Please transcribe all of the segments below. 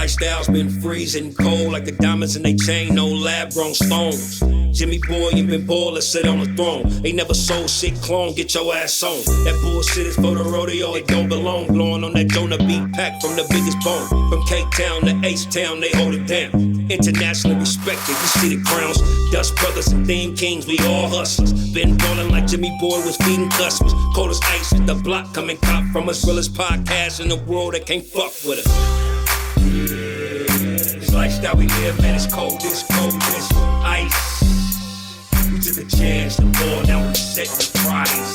lifestyle's been freezing cold like the diamonds in they chain, no lab-grown stones. Jimmy boy, you been baller, sit on the throne. Ain't never sold shit, clone, get your ass on. That bullshit is for the rodeo, it don't belong. Blowing on that donut beat pack from the biggest bone. From K-Town to H-Town, they hold it down. Internationally respected, you see the crowns. Dust Brothers and Theme Kings, we all hustlers. Been ballin' like Jimmy Boy was feeding customers. Cold as ice, the block coming cop from us. Realest podcast in the world that can't fuck with us. This lifestyle we live, man, it's cold as ice. We took a chance to fall, now we set the price.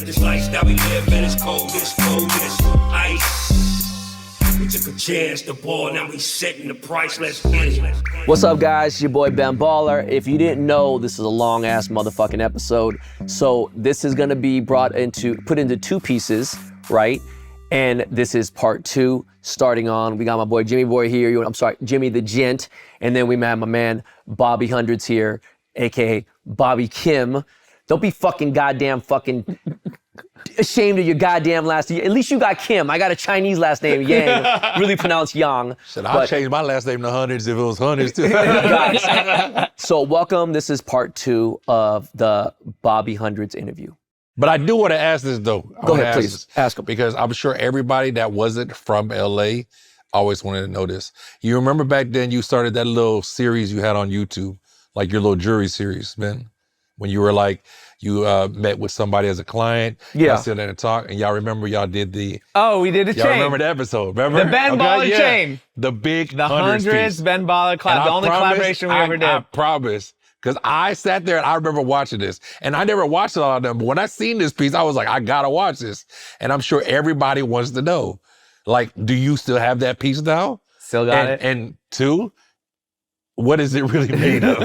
This lifestyle we live, man, it's cold as ice. We took a chance to ball, now we setting the price. Let's get it. What's up, guys? It's your boy Ben Baller. If you didn't know, this is a long ass motherfucking episode. So this is gonna be put into two pieces, right? And this is part two. Starting on, we got my boy Jimmy Boy here. I'm sorry, Jimmy the Gent. And then we have my man Bobby Hundreds here, aka Bobby Kim. Don't be fucking ashamed of your goddamn last name. At least you got Kim. I got a Chinese last name, Yang, really pronounced Yang. Shit, I'll change my last name to Hundreds if it was Hundreds too. So welcome, this is part two of the Bobby Hundreds interview. But I do want to ask this though. Go ahead, please. Ask him. Because I'm sure everybody that wasn't from LA always wanted to know this. You remember back then you started that little series you had on YouTube, like your little jury series, man? When you were like, you met with somebody as a client, y'all sit there and talk, and y'all remember y'all did the... Oh, we did a chain. Y'all remember the episode, remember? The Ben Baller chain. The big The hundreds Ben Baller collab, the only collaboration we ever did. I promise. Because I sat there and I remember watching this. And I never watched all of them, but when I seen this piece, I was like, I gotta watch this. And I'm sure everybody wants to know, like, do you still have that piece now? Still got it. And two, what is it really made of?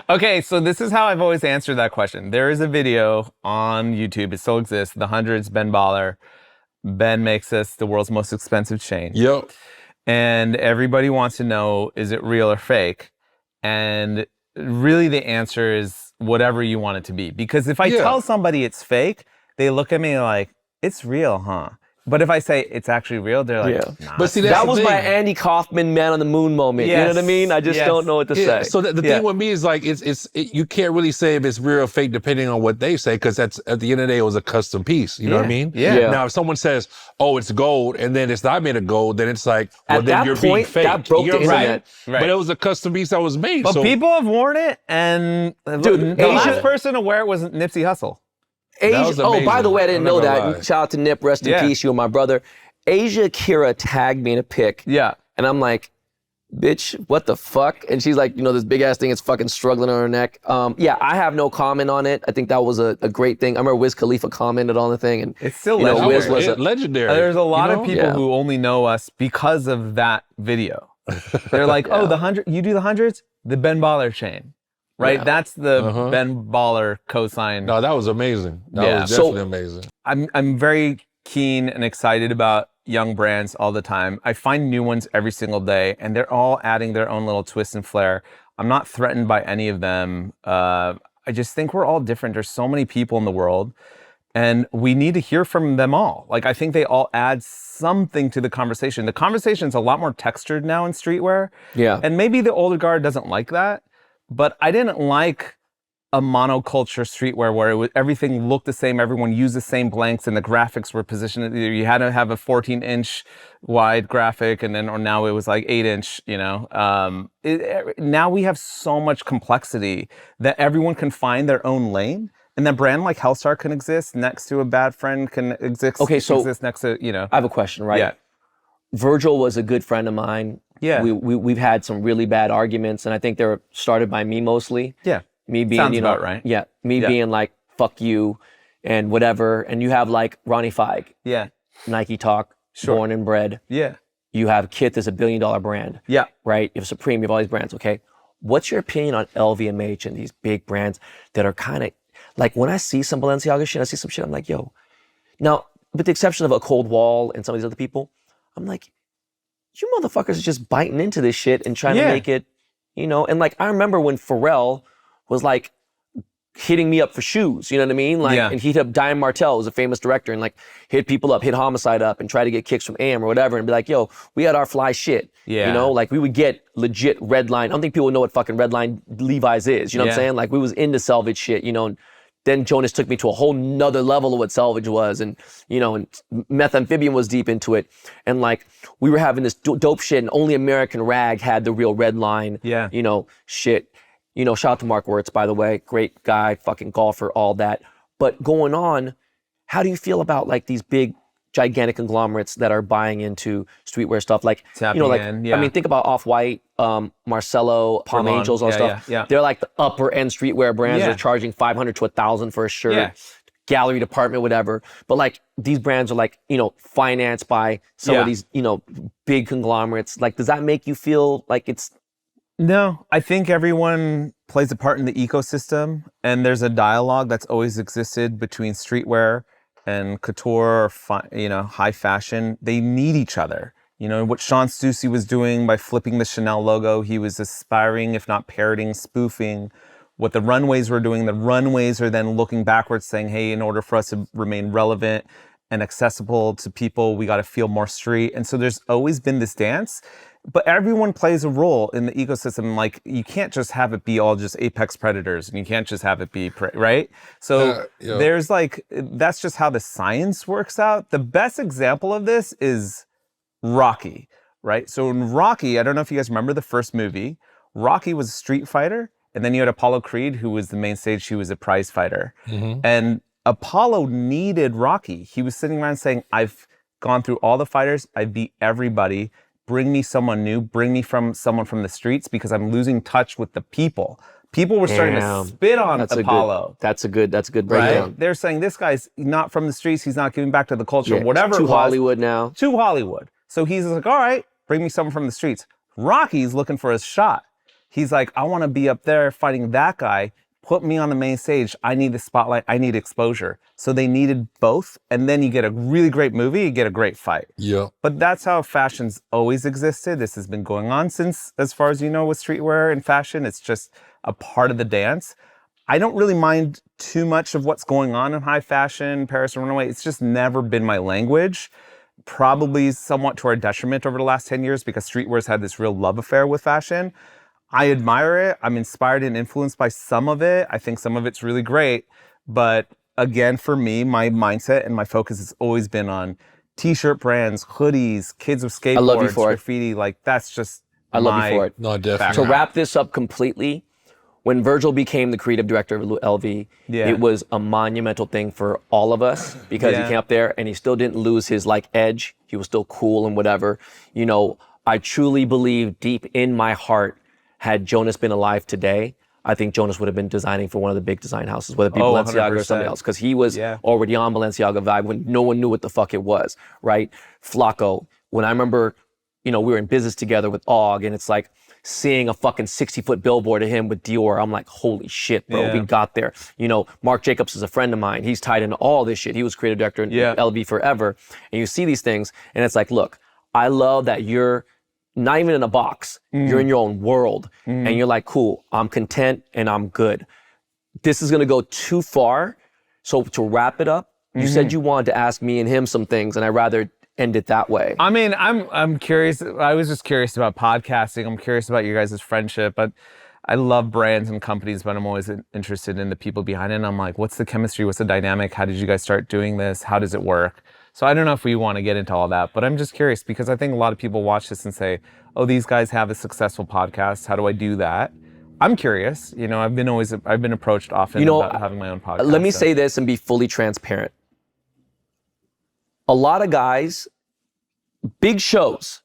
Okay, so this is how I've always answered that question. There is a video on YouTube, it still exists, the hundreds Ben Baller. Ben makes us the world's most expensive chain. Yep. And everybody wants to know, is it real or fake? And really the answer is whatever you want it to be. Because if I tell somebody it's fake, they look at me like, it's real, huh? But if I say it's actually real, they're like, nah. But see, that was my Andy Kaufman Man on the Moon moment. Yes. You know what I mean? I just don't know what to say. So the thing with me is like, you can't really say if it's real or fake depending on what they say, because at the end of the day, it was a custom piece. You know what I mean? Yeah. Now, if someone says, oh, it's gold, and then it's not made of gold, then it's like, well, then you're being fake. That broke the internet. Right. But it was a custom piece that was made. But people have worn it, and Dude, the last person to wear it was Nipsey Hussle. Asia, oh, by the way, I didn't know that. Shout out to Nip, rest in peace, you were my brother. Asia Kira tagged me in a pic. Yeah. And I'm like, bitch, what the fuck? And she's like, this big ass thing is fucking struggling on her neck. Yeah, I have no comment on it. I think that was a great thing. I remember Wiz Khalifa commented on the thing, and it's still legendary. Wiz was legendary. There's a lot of people who only know us because of that video. They're like, oh, you do the hundreds? The Ben Baller chain. Right? Yeah. That's the Ben Baller cosign. No, that was amazing. That was definitely amazing. I'm very keen and excited about young brands all the time. I find new ones every single day, and they're all adding their own little twist and flair. I'm not threatened by any of them. I just think we're all different. There's so many people in the world, and we need to hear from them all. Like, I think they all add something to the conversation. The conversation's a lot more textured now in streetwear. Yeah. And maybe the older guard doesn't like that, but I didn't like a monoculture streetwear where everything looked the same, everyone used the same blanks, and the graphics were positioned. You had to have a 14-inch wide graphic, or now it was like 8-inch. Now we have so much complexity that everyone can find their own lane, and a brand like Hellstar can exist next to a Bad Friend can exist. Okay, so exist next to I have a question, right? Yeah. Virgil was a good friend of mine. Yeah. We've had some really bad arguments, and I think they were started by me mostly. Yeah. Me being, sounds about right. Yeah, being like, fuck you and whatever. And you have like Ronnie Feig. Yeah. Nike Talk, born and bred. Yeah. You have Kith that's $1 billion brand. Yeah. Right? You have Supreme, you have all these brands, okay? What's your opinion on LVMH and these big brands that are kind of, like when I see some Balenciaga shit, I see some shit, I'm like, yo. Now, with the exception of a Cold Wall and some of these other people, I'm like, you motherfuckers are just biting into this shit and trying to make it, and like, I remember when Pharrell was like hitting me up for shoes, you know what I mean? Like, and he'd have Diane Martell, who's a famous director, and like hit people up, hit Homicide up, and try to get kicks from AM or whatever, and be like, yo, we had our fly shit. You know, like we would get legit Redline. I don't think people know what fucking Redline Levi's is. You know what I'm saying? Like we was into selvage shit, you know. And then Jonas took me to a whole nother level of what selvage was, and you know, and Meth Amphibian was deep into it, and like we were having this dope shit, and only American Rag had the real Redline, you know, shit. You know, shout out to Mark Wirtz, by the way, great guy, fucking golfer, all that. But going on, how do you feel about like these big, gigantic conglomerates that are buying into streetwear stuff? Like, you know, like I mean, think about Off-White, Marcello, Palm Angels, all stuff. They're like the upper end streetwear brands. They're charging $500 to $1,000 for a shirt, gallery department, whatever. But like these brands are like, you know, financed by some of these, you know, big conglomerates. Like, does that make you feel like it's? No, I think everyone plays a part in the ecosystem, and there's a dialogue that's always existed between streetwear and couture, or you know, high fashion. They need each other. You know, what Sean Stussy was doing by flipping the Chanel logo, he was aspiring, if not parroting, spoofing what the runways were doing. The runways are then looking backwards saying, hey, in order for us to remain relevant and accessible to people, we got to feel more street. And so there's always been this dance. But everyone plays a role in the ecosystem. Like, you can't just have it be all just apex predators, and you can't just have it be, right? So there's like, that's just how the science works out. The best example of this is Rocky, right? So in Rocky, I don't know if you guys remember the first movie, Rocky was a street fighter, and then you had Apollo Creed, who was the main stage, he was a prize fighter. And Apollo needed Rocky. He was sitting around saying, I've gone through all the fighters, I beat everybody. Bring me someone new, bring me someone from the streets, because I'm losing touch with the people. People were starting to spit on Apollo. That's a good breakdown. Right? They're saying this guy's not from the streets, he's not giving back to the culture, whatever it was. Too Hollywood now. Too Hollywood. So he's like, all right, bring me someone from the streets. Rocky's looking for his shot. He's like, I want to be up there fighting that guy. Put me on the main stage. I need the spotlight. I need exposure. So they needed both. And then you get a really great movie, you get a great fight. But that's how fashion's always existed. This has been going on since, as far as you know, with streetwear and fashion. It's just a part of the dance. I don't really mind too much of what's going on in high fashion, Paris and Runaway. It's just never been my language. Probably somewhat to our detriment over the last 10 years, because streetwear's had this real love affair with fashion. I admire it. I'm inspired and influenced by some of it. I think some of it's really great. But again, for me, my mindset and my focus has always been on t-shirt brands, hoodies, kids with skateboards, graffiti. Like, that's just I love you for it. No, definitely. To wrap this up completely, when Virgil became the creative director of LV, it was a monumental thing for all of us, because he came up there and he still didn't lose his like edge. He was still cool and whatever. You know, I truly believe deep in my heart, had Jonas been alive today, I think Jonas would have been designing for one of the big design houses, whether it be Balenciaga 100%. Or something else, because he was already on Balenciaga vibe when no one knew what the fuck it was, right? Flacco, when I remember, you know, we were in business together with Og, and it's like seeing a fucking 60-foot billboard of him with Dior, I'm like, holy shit, bro, we got there. You know, Marc Jacobs is a friend of mine. He's tied into all this shit. He was creative director in LV forever. And you see these things, and it's like, look, I love that you're not even in a box. You're in your own world. And you're like, cool, I'm content and I'm good. This is gonna go too far. So to wrap it up, you said you wanted to ask me and him some things, and I'd rather end it that way. I mean, I'm curious. I was just curious about podcasting. I'm curious about your guys' friendship. But I love brands and companies, but I'm always interested in the people behind it. And I'm like, what's the chemistry? What's the dynamic? How did you guys start doing this? How does it work? So I don't know if we want to get into all that, but I'm just curious, because I think a lot of people watch this and say, oh, these guys have a successful podcast. How do I do that? I'm curious. You know, I've been approached often about having my own podcast. Let me say this and be fully transparent. A lot of guys, big shows,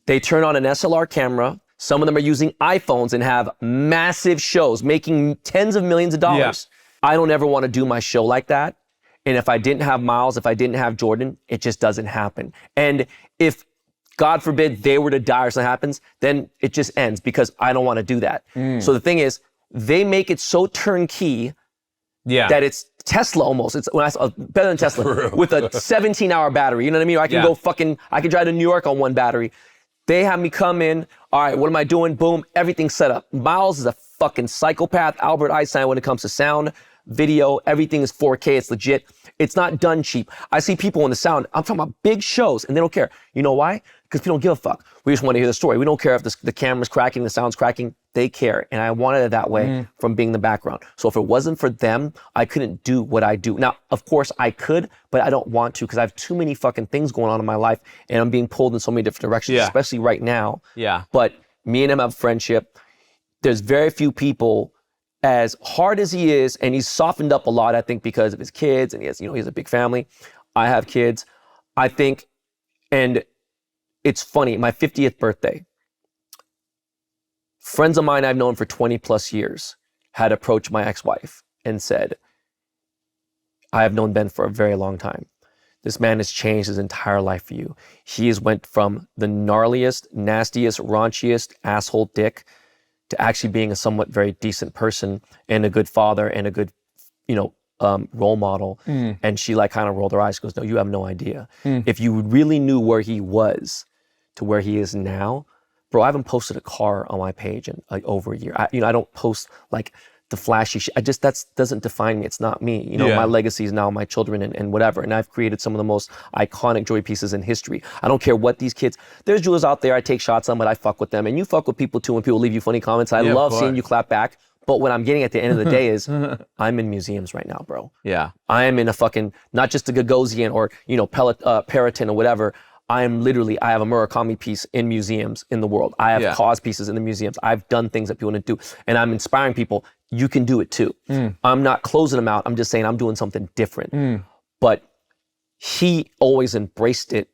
they turn on an SLR camera. Some of them are using iPhones and have massive shows, making tens of millions of dollars. I don't ever want to do my show like that. And if I didn't have Miles, if I didn't have Jordan, it just doesn't happen. And if, God forbid, they were to die or something happens, then it just ends, because I don't want to do that. So the thing is, they make it so turnkey that it's Tesla almost. It's when I saw better than Tesla with a 17-hour battery. You know what I mean? Or I can I can drive to New York on one battery. They have me come in. All right, what am I doing? Boom, everything's set up. Miles is a fucking psychopath Albert Einstein when it comes to sound, video, everything is 4K, it's legit. It's not done cheap. I see people in the sound, I'm talking about big shows, and they don't care. You know why? Because people don't give a fuck. We just want to hear the story. We don't care if the camera's cracking, the sound's cracking. They care, and I wanted it that way from being the background. So if it wasn't for them, I couldn't do what I do. Now, of course, I could, but I don't want to because I have too many fucking things going on in my life, and I'm being pulled in so many different directions, especially right now. Yeah. But me and him have friendship. There's very few people, as hard as he is, and he's softened up a lot, I think, because of his kids, and he has a big family. I have kids. I think, and it's funny, my 50th birthday, friends of mine I've known for 20 plus years had approached my ex-wife and said, I have known Ben for a very long time. This man has changed his entire life for you. He has went from the gnarliest, nastiest, raunchiest asshole dick to actually being a somewhat very decent person and a good father and a good, role model. And she kind of rolled her eyes. She goes, no, you have no idea. If you really knew where he was to where he is now, bro, I haven't posted a car on my page in over a year. I don't post the flashy shit. That doesn't define me. It's not me. My legacy is now my children and whatever. And I've created some of the most iconic jewelry pieces in history. I don't care what these kids, there's jewelers out there I take shots on, but I fuck with them. And you fuck with people too when people leave you funny comments. I love seeing you clap back. But what I'm getting at the end of the day is I'm in museums right now, bro. Yeah. I am in a fucking, not just a Gagosian or, Peloton or whatever. I have a Murakami piece in museums in the world. I have cause pieces in the museums. I've done things that people didn't do. And I'm inspiring people. You can do it too. I'm not closing them out. I'm just saying I'm doing something different. But he always embraced it.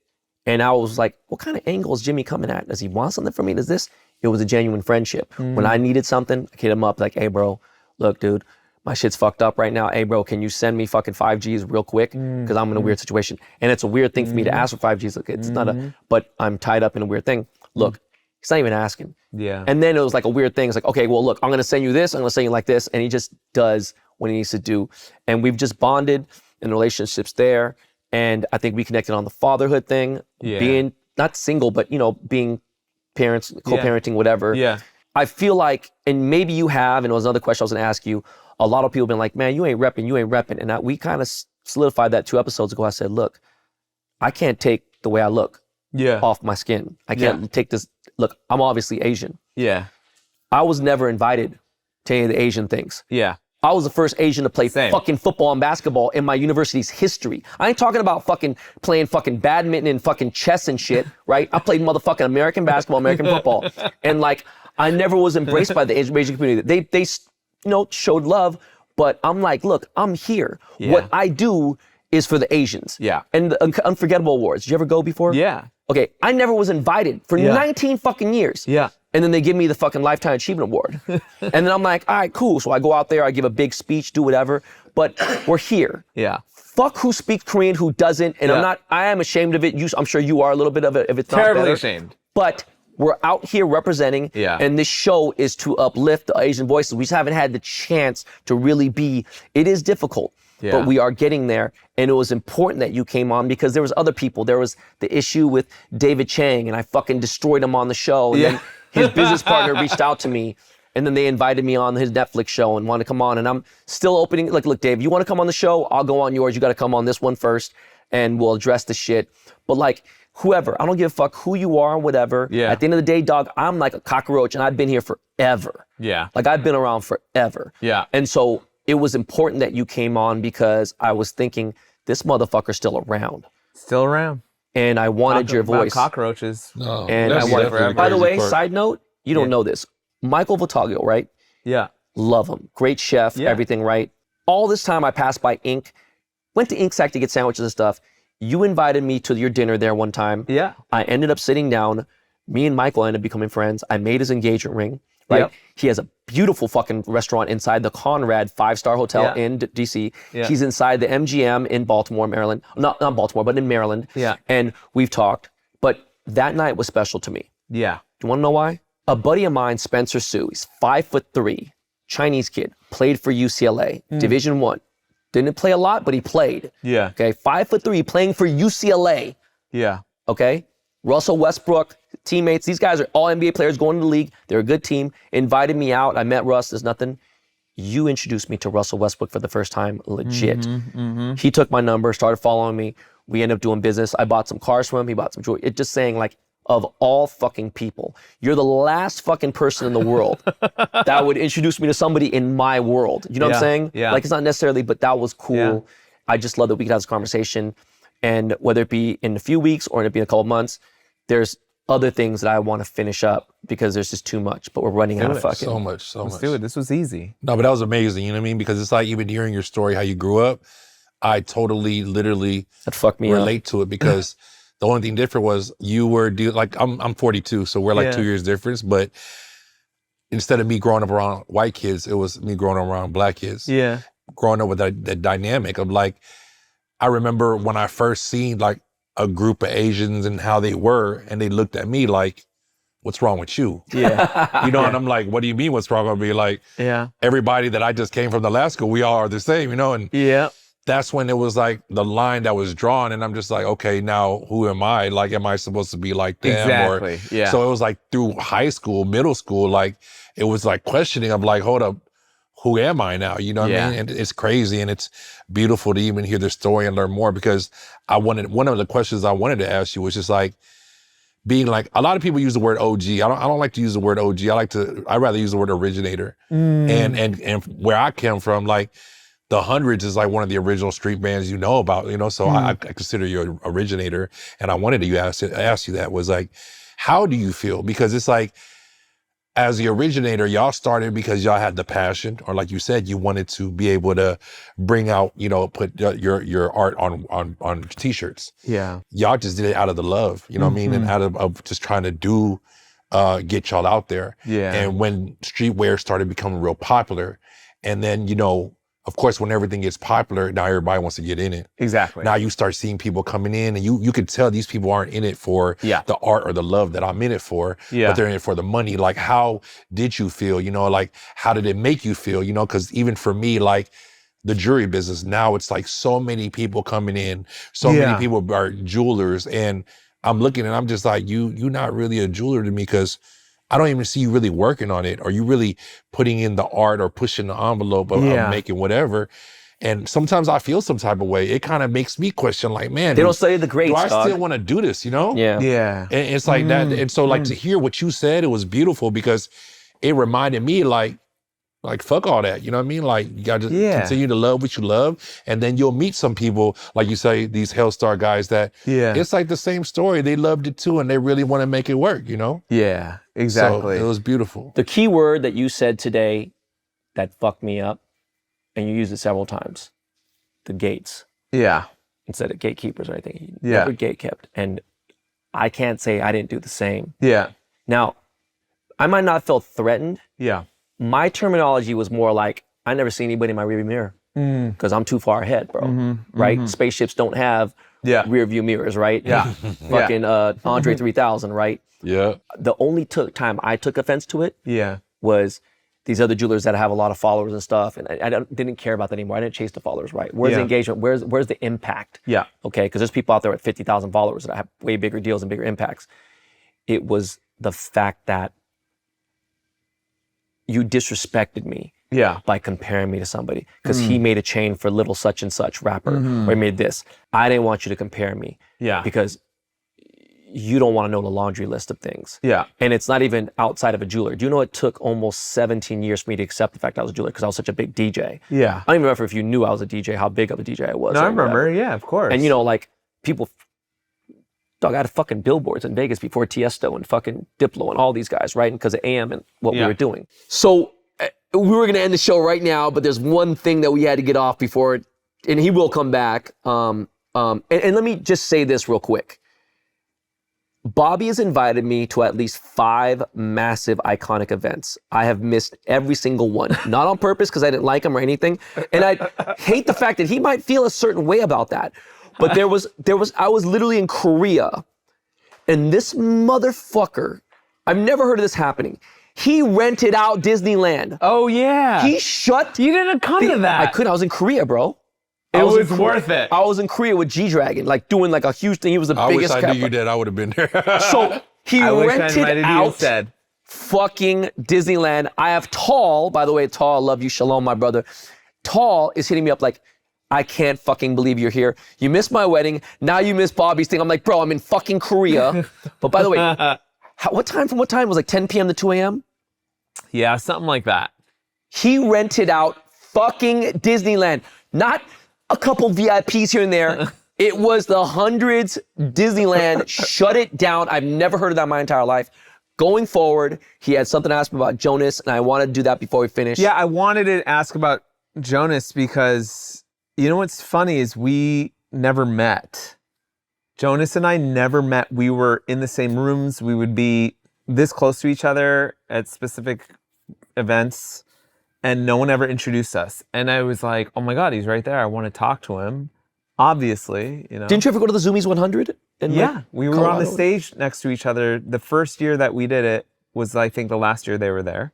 And I was like, what kind of angle is Jimmy coming at? Does he want something from me? Does this? It was a genuine friendship. When I needed something, I hit him up like, hey bro, look dude, my shit's fucked up right now. Hey bro, can you send me fucking 5Gs real quick? Because I'm in a weird situation. And it's a weird thing for me to ask for 5Gs. Look, it's not but I'm tied up in a weird thing. Look, he's not even asking. Yeah. And then it was like a weird thing. It's like, okay, well look, I'm gonna send you this, I'm gonna send you like this. And he just does what he needs to do. And we've just bonded and relationships there. And I think we connected on the fatherhood thing, being not single, but being parents, co-parenting, whatever. Yeah. I feel like, and maybe you have, and it was another question I was gonna ask you, a lot of people have been like, man, you ain't repping. And we kind of solidified that 2 episodes ago. I said, look, I can't take the way I look off my skin. I can't take this. Look, I'm obviously Asian. Yeah. I was never invited to any of the Asian things. Yeah. I was the first Asian to play fucking football and basketball in my university's history. I ain't talking about fucking playing fucking badminton and fucking chess and shit, right? I played motherfucking American basketball, American football. And I never was embraced by the Asian community. They showed love, but I'm like, look, I'm here. Yeah. What I do is for the Asians. Yeah. And the Unforgettable Awards. Did you ever go before? Yeah. Okay, I never was invited for 19 fucking years. Yeah. And then they give me the fucking Lifetime Achievement Award. And then I'm like, all right, cool. So I go out there, I give a big speech, do whatever, but we're here. Yeah. Fuck who speaks Korean, who doesn't. And I am ashamed of it. I'm sure you are a little bit of it if it's not better. Terribly ashamed. But we're out here representing, and this show is to uplift the Asian voices. We just haven't had the chance to really be, it is difficult, but we are getting there. And it was important that you came on because there was other people. There was the issue with David Chang, and I fucking destroyed him on the show. And then his business partner reached out to me, and then they invited me on his Netflix show and wanted to come on. And I'm still opening, look, Dave, you want to come on the show? I'll go on yours. You got to come on this one first, and we'll address the shit. But whoever, I don't give a fuck who you are, whatever. Yeah. At the end of the day, dog, I'm like a cockroach, and I've been here forever. Yeah. I've been around forever. Yeah. And so it was important that you came on because I was thinking, this motherfucker's still around. Still around. And I wanted your voice. Cockroaches. No, and I wanted forever. By the way, side note, you don't know this. Michael Vitaglio, right? Yeah. Love him. Great chef, everything, right? All this time I passed by Ink, went to Ink Sack to get sandwiches and stuff. You invited me to your dinner there one time. Yeah. I ended up sitting down. Me and Michael ended up becoming friends. I made his engagement ring, right? Yep. He has a beautiful fucking restaurant inside the Conrad 5-star hotel in DC. Yeah. He's inside the MGM in Baltimore, Maryland. Not Baltimore, but in Maryland. Yeah. And we've talked. But that night was special to me. Yeah. Do you want to know why? A buddy of mine, Spencer Hsu, he's 5'3", Chinese kid, played for UCLA, Division I. Didn't play a lot, but he played. Yeah. Okay, 5'3", playing for UCLA. Yeah. Okay. Russell Westbrook, teammates. These guys are all NBA players going to the league. They're a good team. Invited me out. I met Russ. There's nothing. You introduced me to Russell Westbrook for the first time, legit. He took my number, started following me. We ended up doing business. I bought some cars from him. He bought some jewelry. It's just saying, like, of all fucking people, you're the last fucking person in the world that would introduce me to somebody in my world. You know what I'm saying? Yeah. Like, it's not necessarily, but that was cool. Yeah. I just love that we could have this conversation. And whether it be in a few weeks or it be in a couple of months, there's other things that I want to finish up because there's just too much, but we're running out of fucking. So much. Let's do it. This was easy. No, but that was amazing. You know what I mean? Because it's like even hearing your story, how you grew up, I totally, literally That fucked me relate to it because the only thing different was you were, like, I'm 42, so we're like 2 years difference, but instead of me growing up around white kids, it was me growing up around black kids. Yeah. Growing up with that dynamic of, like, I remember when I first seen, like, a group of Asians and how they were, and they looked at me like, what's wrong with you? Yeah. You know, and I'm like, what do you mean what's wrong with me? Like, everybody that I just came from the last school, we all are the same, you know? And that's when it was like the line that was drawn, and I'm just like, okay, now who am I? Like, am I supposed to be like them? Exactly. So it was like through high school, middle school, like it was like questioning of like, hold up, who am I now? You know what I mean? And it's crazy, and it's beautiful to even hear the story and learn more, because one of the questions I wanted to ask you was just like, being like, a lot of people use the word OG. I don't like to use the word OG. I'd rather use the word originator. And where I came from, like, the Hundreds is like one of the original street bands you know about, you know? So I consider you an originator. And I wanted to ask you that, was like, how do you feel? Because it's like, as the originator, y'all started because y'all had the passion, or like you said, you wanted to be able to bring out, you know, put your art on t-shirts. Yeah. Y'all just did it out of the love, you know what I mean? And out of just trying to get y'all out there. Yeah. And when streetwear started becoming real popular, and then, you know, of course, when everything gets popular, now everybody wants to get in it. Exactly. Now you start seeing people coming in, and you could tell these people aren't in it for the art or the love that I'm in it for, but they're in it for the money. Like, how did you feel? You know, like, how did it make you feel? You know, because even for me, like, the jewelry business, now it's like so many people coming in, so many people are jewelers, and I'm looking and I'm just like, you're not really a jeweler to me, because I don't even see you really working on it, or you really putting in the art or pushing the envelope of making whatever. And sometimes I feel some type of way. It kind of makes me question, like, man, they don't say the greats, do I still want to do this, you know? Yeah. And it's like that. And so, like, to hear what you said, it was beautiful, because it reminded me, like, fuck all that, you know what I mean? Like, you gotta just continue to love what you love, and then you'll meet some people, like you say, these Hellstar guys that, it's like the same story. They loved it too, and they really want to make it work, you know? Yeah, exactly. So it was beautiful. The key word that you said today that fucked me up, and you used it several times, the gates. Yeah. Instead of gatekeepers or anything. You never gate kept. And I can't say I didn't do the same. Yeah. Now, I might not have felt threatened. Yeah. My terminology was more like, I never see anybody in my rearview mirror because I'm too far ahead, bro. Right? Spaceships don't have rear view mirrors, right? Yeah. Fucking Andre 3000, right? Yeah. The only time I took offense to it was these other jewelers that have a lot of followers and stuff, and I didn't care about that anymore. I didn't chase the followers, right? Where's the engagement? Where's the impact? Yeah. Okay, because there's people out there with 50,000 followers that have way bigger deals and bigger impacts. It was the fact that you disrespected me by comparing me to somebody, because he made a chain for little such and such rapper, or he made this. I didn't want you to compare me because you don't want to know the laundry list of things. Yeah. And it's not even outside of a jeweler. Do you know it took almost 17 years for me to accept the fact I was a jeweler, because I was such a big DJ. Yeah. I don't even remember if you knew I was a DJ, how big of a DJ I was. No, I remember. Yeah, of course. And you know, like, people, dog, I had fucking billboards in Vegas before Tiesto and fucking Diplo and all these guys, right? Because of AM and what we were doing. So we were going to end the show right now, but there's one thing that we had to get off before, and he will come back. And let me just say this real quick. Bobby has invited me to at least 5 massive, iconic events. I have missed every single one. Not on purpose, because I didn't like him or anything. And I hate the fact that he might feel a certain way about that. But I was literally in Korea, and this motherfucker, I've never heard of this happening. He rented out Disneyland. Oh, yeah. He shut. You didn't come to that. I couldn't. I was in Korea, bro. It was worth it. I was in Korea with G-Dragon, like doing like a huge thing. He was the biggest. I wish I knew you did. I would have been there. He I wish I rented invited you out instead. fucking Disneyland. I have Tall, by the way, Tall, I love you. Shalom, my brother. Tall is hitting me up like, I can't fucking believe you're here. You missed my wedding. Now you missed Bobby's thing. I'm like, bro, I'm in fucking Korea. But by the way, what time from what time? It was like 10 p.m. to 2 a.m.? Yeah, something like that. He rented out fucking Disneyland. Not a couple VIPs here and there. It was the hundreds. Disneyland shut it down. I've never heard of that in my entire life. Going forward, he had something to ask me about Jonas, and I wanted to do that before we finish. Yeah, I wanted to ask about Jonas because, you know what's funny is we never met. Jonas and I never met. We were in the same rooms. We would be this close to each other at specific events, and no one ever introduced us. And I was like, oh my God, he's right there. I want to talk to him. Obviously, you know. Didn't you ever go to the Zoomies 100? Yeah, we were on the stage next to each other. The first year that we did it was, I think, the last year they were there,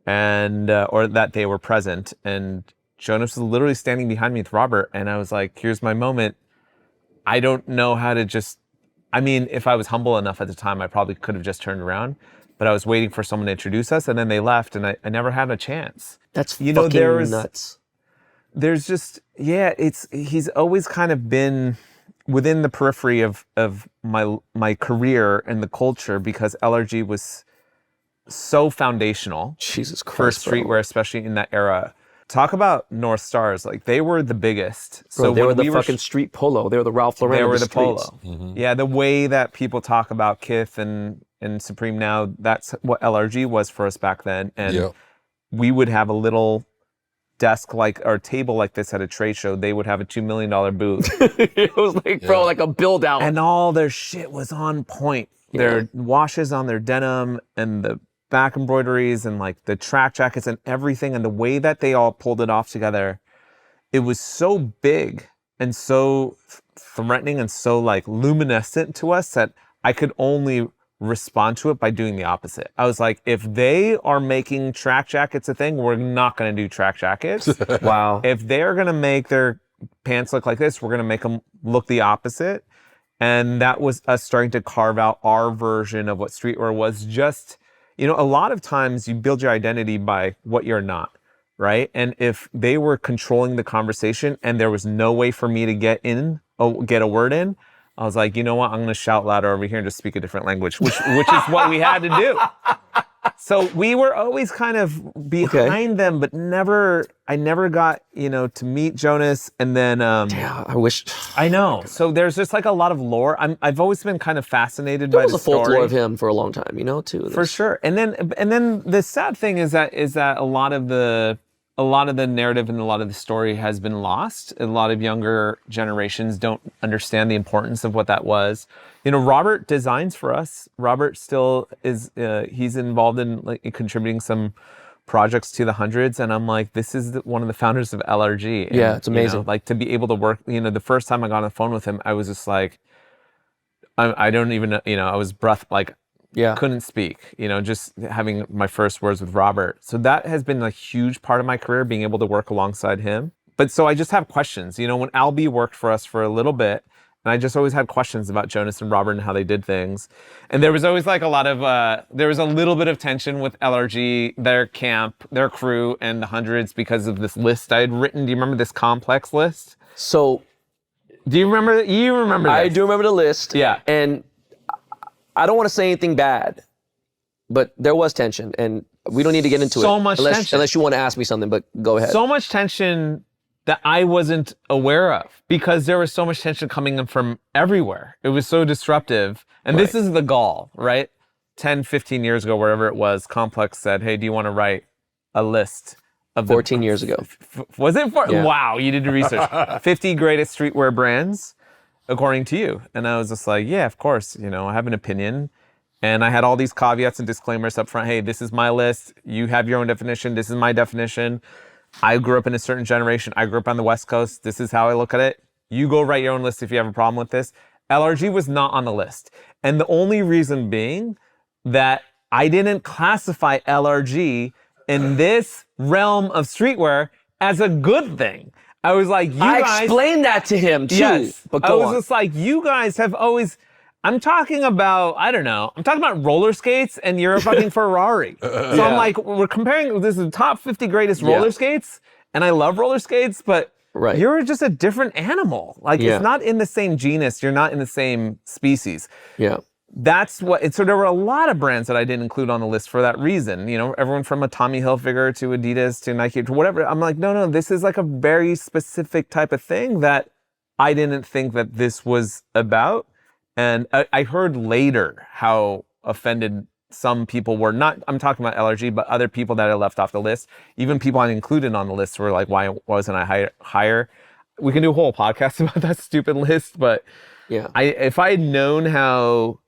and or that they were present. And Jonas was literally standing behind me with Robert, and I was like, here's my moment. I don't know how to just, I mean, if I was humble enough at the time, I probably could have just turned around, but I was waiting for someone to introduce us, and then they left, and I never had a chance. That's fucking nuts. There's just, yeah, he's always kind of been within the periphery of my career and the culture, because LRG was so foundational. Jesus Christ, for streetwear, especially in that era. Talk about North Stars. Like, they were the biggest. Bro, so they were the fucking street polo. They were the Ralph Lauren. They were the polo. Mm-hmm. Yeah, the way that people talk about Kith and Supreme now, that's what LRG was for us back then. And we would have a little desk or table like this at a trade show. They would have a $2 million booth. It was like, bro, like a build out. And all their shit was on point. Their washes on their denim and the back embroideries and like the track jackets and everything, and the way that they all pulled it off together, it was so big and so threatening and so like luminescent to us that I could only respond to it by doing the opposite. I was like, if they are making track jackets a thing, we're not going to do track jackets. Wow. If they're going to make their pants look like this, we're going to make them look the opposite. And that was us starting to carve out our version of what streetwear was. Just, you know, a lot of times you build your identity by what you're not, right? And if they were controlling the conversation and there was no way for me to get a word in, I was like, you know what? I'm going to shout louder over here and just speak a different language, which is what we had to do. So we were always kind of behind them, but I never got, to meet Jonas. And then, yeah, I wish. I know. So there's just like a lot of lore. I've always been kind of fascinated by the story. There was a folklore of him for a long time, too. For sure. And then the sad thing is that a lot of the narrative and a lot of the story has been lost. A lot of younger generations don't understand the importance of what that was. Robert designs for us. Robert still is, he's involved in contributing some projects to the hundreds. And I'm like, this is one of the founders of LRG. And, yeah, it's amazing. To be able to work, the first time I got on the phone with him, I was just like, I don't even know, I was couldn't speak, just having my first words with Robert. So that has been a huge part of my career, being able to work alongside him. But so I just have questions, when Albie worked for us for a little bit, and I just always had questions about Jonas and Robert and how they did things. And there was always there was a little bit of tension with LRG, their camp, their crew, and the hundreds because of this list I had written. Do you remember this complex list? So, do you remember? You remember this? I do remember the list. Yeah. And I don't want to say anything bad, but there was tension, and we don't need to get into so much tension. Unless you want to ask me something, but go ahead. So much tension that I wasn't aware of, because there was so much tension coming in from everywhere. It was so disruptive. And This is the gall, right? 10, 15 years ago, wherever it was, Complex said, hey, do you want to write a list of 14 years ago. Was it? Yeah. Wow, you did the research. 50 greatest streetwear brands, according to you. And I was just like, yeah, of course, I have an opinion. And I had all these caveats and disclaimers up front. Hey, this is my list. You have your own definition. This is my definition. I grew up in a certain generation. I grew up on the West Coast. This is how I look at it. You go write your own list if you have a problem with this. LRG was not on the list. And the only reason being that I didn't classify LRG in this realm of streetwear as a good thing. I was like, I explained that to him too. Yes, but I was just like, you guys have always, I'm talking about, I don't know. I'm talking about roller skates and you're a fucking Ferrari. So I'm like, we're comparing, this is the top 50 greatest roller skates. And I love roller skates, but you're just a different animal. Like it's not in the same genus. You're not in the same species. Yeah. That's what, so there were a lot of brands that I didn't include on the list for that reason. You know, everyone from a Tommy Hilfiger to Adidas to Nike to whatever. I'm like, no, this is like a very specific type of thing that I didn't think that this was about. And I heard later how offended some people were. Not, I'm talking about LRG, but other people that I left off the list. Even people I included on the list were like, why wasn't I higher? We can do a whole podcast about that stupid list, but if I had known how,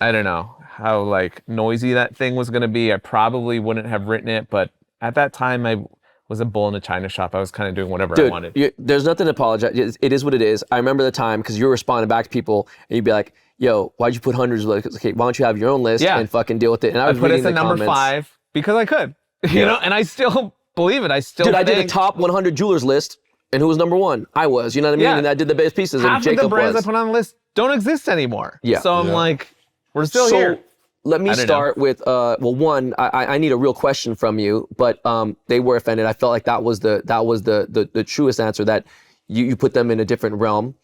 I don't know, how like noisy that thing was going to be, I probably wouldn't have written it. But at that time, I was a bull in a china shop. I was kind of doing whatever I wanted. There's nothing to apologize. It is what it is. I remember the time because you were responding back to people and you'd be like, yo, why'd you put hundreds? Okay, why don't you have your own list and fucking deal with it? And I put us at number 5 because I could, you know, and I still believe it. I did a top 100 jewelers list. And who was number 1? I was, you know what I mean? And I did the best pieces. Half of the brands I put on the list don't exist anymore. Yeah. So I'm like, we're still here. Let me start with, one, I need a real question from you, but they were offended. I felt like that was the truest answer, that you put them in a different realm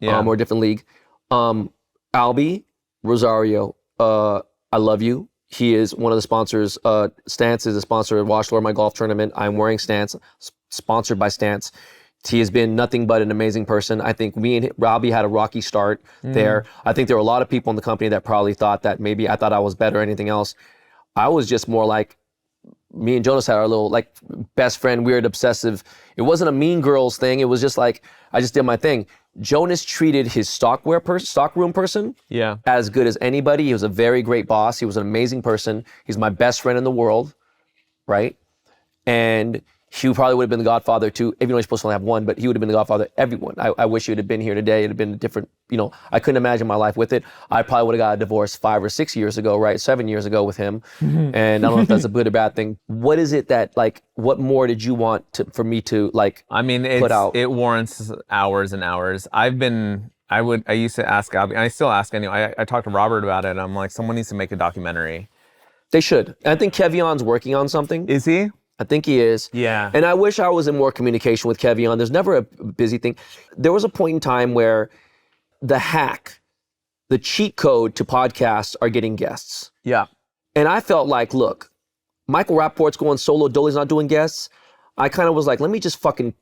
or a different league. Albie Rosario, I love you. He is one of the sponsors. Stance is a sponsor of Watch Lord, my golf tournament. I'm wearing Stance, sponsored by Stance. He has been nothing but an amazing person. I think me and Robbie had a rocky start there. I think there were a lot of people in the company that probably thought that maybe I thought I was better or anything else. I was just more like, me and Jonas had our little like best friend, weird, obsessive. It wasn't a mean girls thing. It was just like, I just did my thing. Jonas treated his stockroom person as good as anybody. He was a very great boss. He was an amazing person. He's my best friend in the world, right? And he probably would have been the godfather too, even though he's supposed to only have one, but he would have been the godfather of everyone. I wish he would have been here today. It'd have been a different, you know, I couldn't imagine my life with it. I probably would have got a divorce 5 or 6 years ago, right? 7 years ago with him. And I don't know if that's a good or bad thing. What is it that, like, what more did you want for me to, like, put out? It warrants hours and hours. I used to ask Albie, and I still ask anyway. I talked to Robert about it, and I'm like, someone needs to make a documentary. They should. And I think Kevion's working on something. Is he? I think he is. Yeah. And I wish I was in more communication with Kevion. There's never a busy thing. There was a point in time where the hack, the cheat code to podcasts are getting guests. Yeah. And I felt like, look, Michael Rappaport's going solo, Dolly's not doing guests. I kind of was like, let me just fucking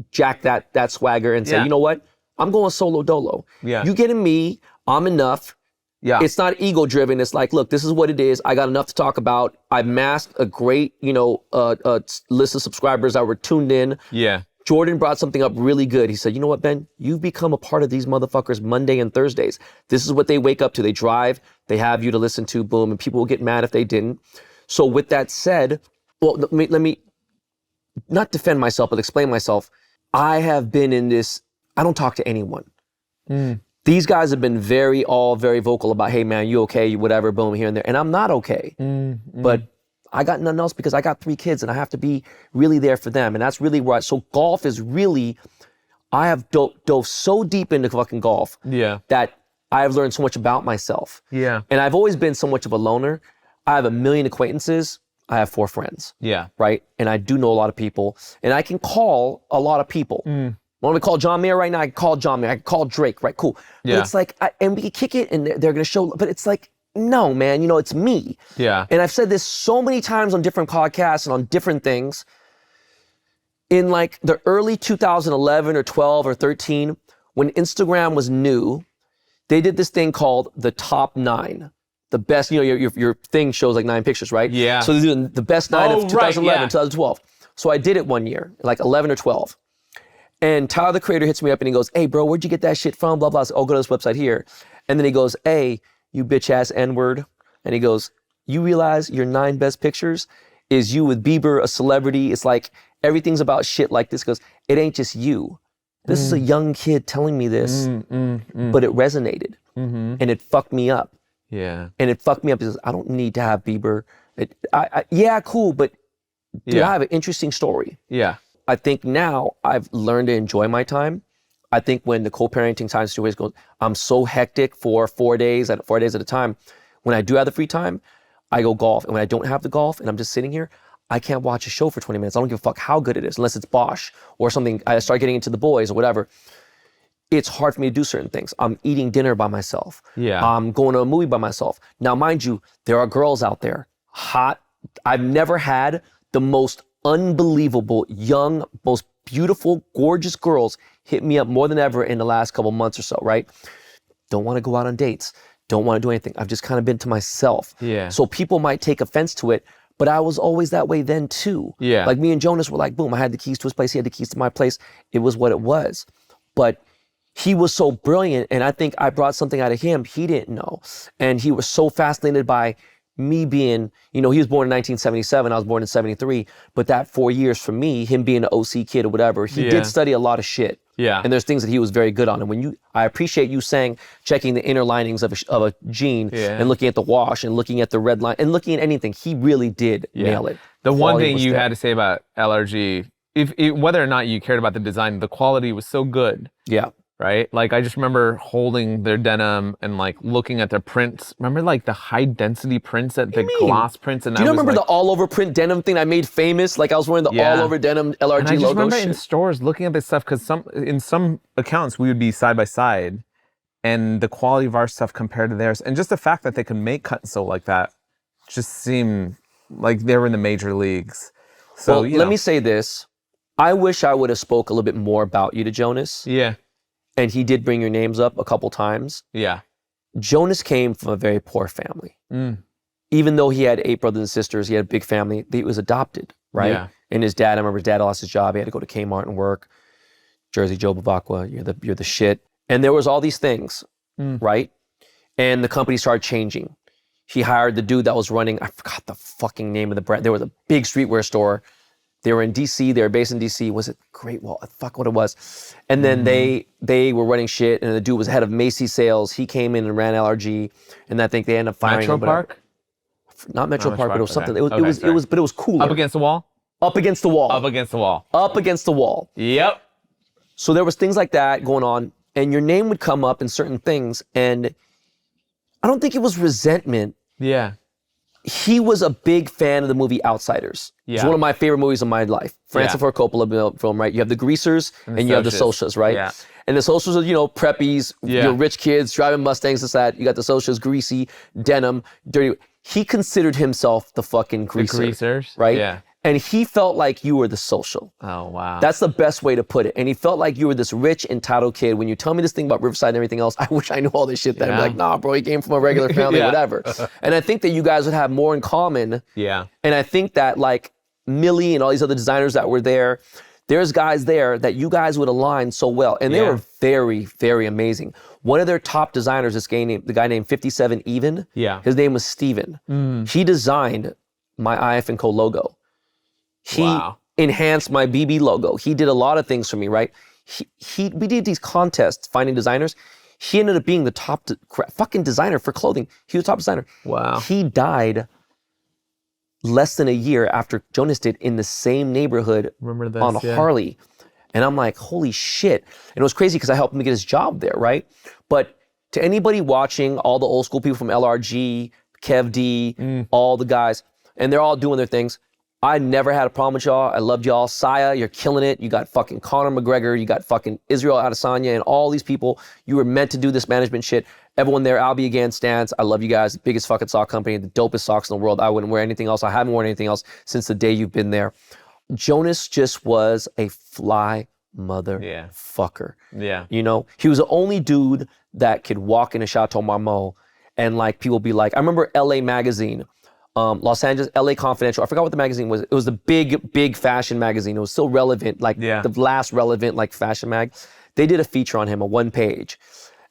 jack that swagger and say, you know what? I'm going solo dolo. Yeah. You getting me, I'm enough. Yeah. It's not ego driven. It's like, look, this is what it is. I got enough to talk about. I've masked a great, list of subscribers that were tuned in. Yeah. Jordan brought something up really good. He said, you know what, Ben? You've become a part of these motherfuckers Monday and Thursdays. This is what they wake up to. They drive, they have you to listen to, boom, and people will get mad if they didn't. So with that said, well, let me not defend myself, but explain myself. I have been in this, I don't talk to anyone. These guys have been very vocal about, hey man, you okay, you whatever, boom, here and there. And I'm not okay. But I got nothing else because I got 3 kids and I have to be really there for them. And that's really where so golf is really, I have dove so deep into fucking golf that I have learned so much about myself. Yeah. And I've always been so much of a loner. I have 1 million acquaintances. I have 4 friends. Yeah. Right? And I do know a lot of people. And I can call a lot of people. Want me to call John Mayer right now? I can call John Mayer. I can call Drake, right? Cool. Yeah. But it's like, and we can kick it and they're going to show, but it's like, no, man, it's me. Yeah. And I've said this so many times on different podcasts and on different things. In like the early 2011 or 12 or 13, when Instagram was new, they did this thing called the top 9. The best, your thing shows like 9 pictures, right? Yeah. So they're doing the best 9 of 2011, 2012. So I did it one year, like 11 or 12. And Tyler, the creator, hits me up and he goes, hey, bro, where'd you get that shit from? Blah, blah. I said, oh, go to this website here. And then he goes, hey, you bitch ass N-word. And he goes, you realize your 9 best pictures is you with Bieber, a celebrity. It's like everything's about shit like this. He goes, it ain't just you. This is a young kid telling me this, but it resonated and it fucked me up. Yeah. And it fucked me up because I don't need to have Bieber. Yeah, cool, but do I have an interesting story? Yeah. I think now I've learned to enjoy my time. I think when the co-parenting time situation goes, I'm so hectic for 4 days at a time. When I do have the free time, I go golf. And when I don't have the golf and I'm just sitting here, I can't watch a show for 20 minutes. I don't give a fuck how good it is, unless it's Bosch or something. I start getting into The Boys or whatever. It's hard for me to do certain things. I'm eating dinner by myself. Yeah. I'm going to a movie by myself. Now, mind you, there are girls out there, hot. I've never had the most unbelievable, young, most beautiful, gorgeous girls hit me up more than ever in the last couple months or so, right? Don't want to go out on dates. Don't want to do anything. I've just kind of been to myself. Yeah. So people might take offense to it, but I was always that way then too. Yeah. Like me and Jonas were like, boom, I had the keys to his place. He had the keys to my place. It was what it was. But he was so brilliant, and I think I brought something out of him he didn't know. And he was so fascinated by me being, he was born in 1977, I was born in 73, but that 4 years for me, him being an OC kid or whatever, he did study a lot of shit. Yeah. And there's things that he was very good on. And I appreciate you checking the inner linings of a jean and looking at the wash and looking at the red line and looking at anything. He really did nail it. The one thing you had to say about LRG, whether or not you cared about the design, the quality was so good. Yeah. Right? Like, I just remember holding their denim and like looking at their prints. Remember like the high density prints, the gloss prints? And do you remember the all over print denim thing I made famous? Like I was wearing the all over denim LRG logo. And I just remember shit. in stores looking at this stuff, because in some accounts we would be side by side, and the quality of our stuff compared to theirs, and just the fact that they could make cut and sew like that just seemed like they were in the major leagues. So let me say this. I wish I would have spoke a little bit more about you to Jonas. Yeah. And he did bring your names up a couple times. Yeah. Jonas came from a very poor family. Even though he had 8 brothers and sisters, he had a big family. He was adopted, right? Yeah. And his dad, I remember his dad lost his job. He had to go to Kmart and work. Jersey Joe Bavacqua, you're the shit. And there was all these things, right? And the company started changing. He hired the dude that was running, I forgot the fucking name of the brand. There was a big streetwear store. They were in DC, they were based in DC. Was it Great Wall? Fuck what it was. And then they were running shit, and the dude was head of Macy's sales. He came in and ran LRG, and I think they ended up firing him. Metro Park? Not Metro Park, but it was something. Okay. It was cooler. Up against the wall? Up against the wall. Up against the wall. Up against the wall. Yep. So there was things like that going on, and your name would come up in certain things, and I don't think it was resentment. Yeah. He was a big fan of the movie Outsiders. Yeah. It's one of my favorite movies of my life. Francis Ford Coppola film, right? You have the greasers and you have the socials, right? Yeah. And the socials are, preppies, rich kids driving Mustangs, this, that. You got the socials, greasy, denim, dirty. He considered himself the fucking greaser. The greasers? Right? Yeah. And he felt like you were the social. Oh, wow. That's the best way to put it. And he felt like you were this rich, entitled kid. When you tell me this thing about Riverside and everything else, I wish I knew all this shit. Then I'd be like, nah, bro, he came from a regular family, whatever. And I think that you guys would have more in common. Yeah. And I think that like Millie and all these other designers that were there, there's guys there that you guys would align so well. And they were very, very amazing. One of their top designers, the guy named 57 Even, his name was Steven. He designed my IF & Co logo. He enhanced my BB logo. He did a lot of things for me, right? We did these contests finding designers. He ended up being the top fucking designer for clothing. He was the top designer. Wow. He died less than a year after Jonas did in the same neighborhood on a Harley. And I'm like, holy shit. And it was crazy because I helped him get his job there, right? But to anybody watching, all the old school people from LRG, Kev D, all the guys, and they're all doing their things. I never had a problem with y'all. I loved y'all. Saya, you're killing it. You got fucking Conor McGregor. You got fucking Israel Adesanya and all these people. You were meant to do this management shit. Everyone there, Albie again, Stance. I love you guys. Biggest fucking sock company, the dopest socks in the world. I wouldn't wear anything else. I haven't worn anything else since the day you've been there. Jonas just was a fly motherfucker. Yeah. He was the only dude that could walk in a Chateau Marmont and like people be like, I remember LA Magazine, Los Angeles, LA Confidential. I forgot what the magazine was. It was the big fashion magazine. It was still relevant, like the last relevant like fashion mag. They did a feature on him, a 1 page.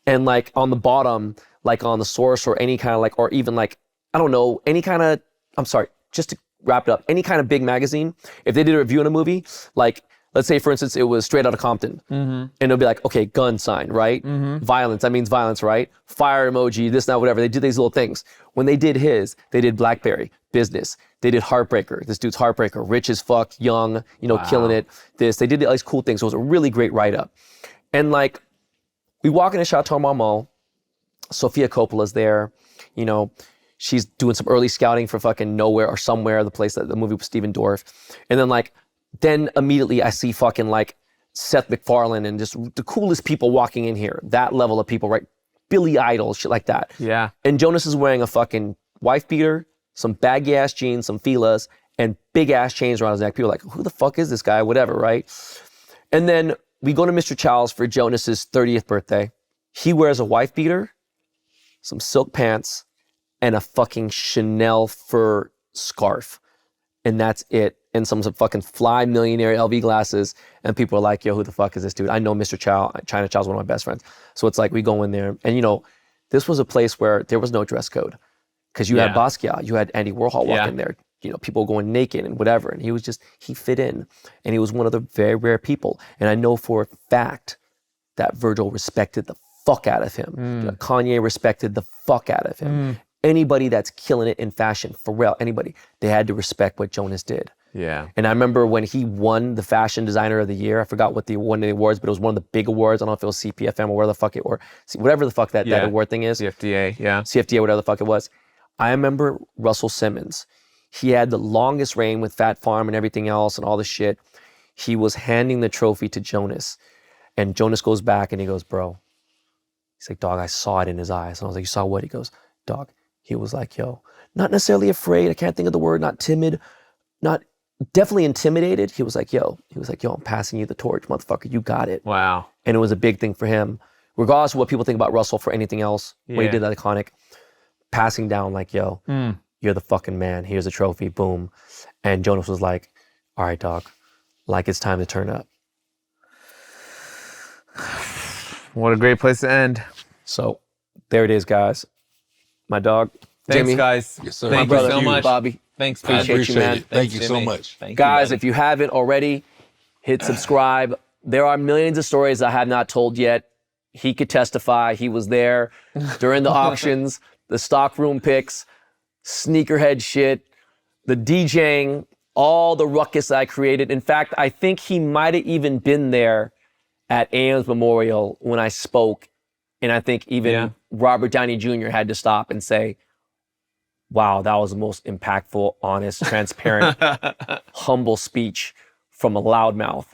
And like on the bottom, like on the source or any kind of like, or even like, I don't know, any kind of, I'm sorry, just to wrap it up, any kind of big magazine, if they did a review on a movie, like let's say for instance, it was Straight Outta Compton. And it'll be like, okay, gun sign, right? Violence, that means violence, right? Fire emoji, this, that, whatever. They did these little things. When they did his, they did Blackberry, business. They did Heartbreaker. This dude's Heartbreaker, rich as fuck, young, killing it. They did all these cool things. So it was a really great write-up. And like, we walk into Chateau Marmont, Sofia Coppola's there, you know, she's doing some early scouting for fucking Nowhere or Somewhere, the place that the movie with Steven Dorff. And then immediately I see fucking like Seth MacFarlane and just the coolest people walking in here. That level of people, right? Billy Idol, shit like that. Yeah. And Jonas is wearing a fucking wife beater, some baggy ass jeans, some Fila's, and big ass chains around his neck. People are like, who the fuck is this guy? Whatever, right? And then we go to Mr. Chow's for Jonas's 30th birthday. He wears a wife beater, some silk pants, and a fucking Chanel fur scarf. And that's it. And some fucking fly millionaire LV glasses. And people are like, yo, who the fuck is this dude? I know Mr. Chow. China Chow's one of my best friends. So it's like, we go in there. And you know, this was a place where there was no dress code. Because you had Basquiat, you had Andy Warhol walking there. You know, people going naked and whatever. And he fit in. And he was one of the very rare people. And I know for a fact that Virgil respected the fuck out of him. You know, Kanye respected the fuck out of him. Anybody that's killing it in fashion, Pharrell, anybody, they had to respect what Jonas did. Yeah. And I remember when he won the Fashion Designer of the Year, I forgot what one of the awards, but it was one of the big awards. I don't know if it was CPFM or whatever the fuck whatever the fuck that award thing is. CFDA, yeah. CFDA, whatever the fuck it was. I remember Russell Simmons. He had the longest reign with Fat Farm and everything else and all the shit. He was handing the trophy to Jonas. And Jonas goes back and he goes, bro. He's like, dog, I saw it in his eyes. And I was like, you saw what? He goes, dog. He was like, yo, not necessarily afraid. I can't think of the word. Not timid. Not definitely intimidated. He was like, yo, I'm passing you the torch, motherfucker. You got it. Wow. And it was a big thing for him. Regardless of what people think about Russell for anything else, when he did that iconic, passing down like, yo, you're the fucking man. Here's a trophy. Boom. And Jonas was like, all right, dog, like it's time to turn up. What a great place to end. So there it is, guys. My dog, Thanks, Jimmy. Yes, guys. sir. Thank My you brother, so much. Bobby. Thanks, I Appreciate you, man. it. Thank you Thanks, so Jimmy. much. Thank you, Guys, buddy. if you haven't already, hit subscribe. There are millions of stories I have not told yet. He could testify. He was there during the auctions, the stockroom picks, sneakerhead shit, the DJing, all the ruckus I created. In fact, I think he might have even been there at Ames Memorial when I spoke. And I think even Robert Downey Jr. had to stop and say, wow, that was the most impactful, honest, transparent, humble speech from a loudmouth.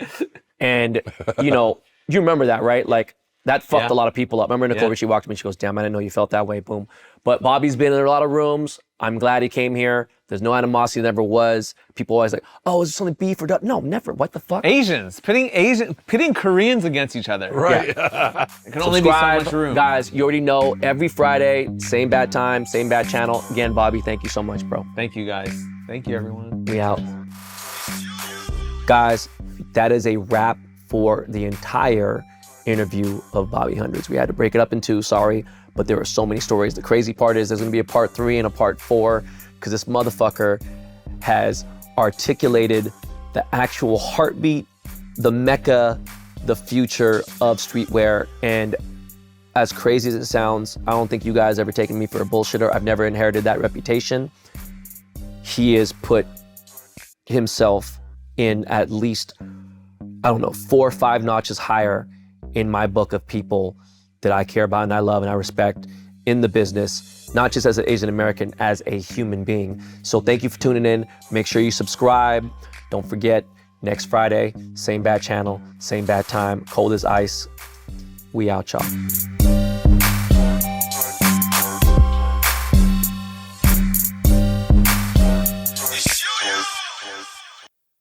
And, you know, you remember that, right? Like, that fucked a lot of people up. Remember Nicole, she walked to me, she goes, damn, I didn't know you felt that way, boom. But Bobby's been in a lot of rooms. I'm glad he came here. There's no animosity, never was. People always like, oh, is there something beef or not? No, never. What the fuck? Pitting Koreans against each other. Right. There can only be so much room. Guys, you already know, every Friday, same bad time, same bad channel. Again, Bobby, thank you so much, bro. Thank you, guys. Thank you, everyone. We out. Guys, that is a wrap for the entire interview of Bobby Hundreds. We had to break it up in two, sorry, but there were so many stories. The crazy part is there's gonna be a part 3 and a part 4 because this motherfucker has articulated the actual heartbeat, the mecca, the future of streetwear. And as crazy as it sounds, I don't think you guys ever taken me for a bullshitter. I've never inherited that reputation. He has put himself in at least, 4 or 5 notches higher in my book of people that I care about and I love and I respect in the business, not just as an Asian American, as a human being. So thank you for tuning in. Make sure you subscribe. Don't forget, next Friday, same bad channel, same bad time, cold as ice. We out, y'all.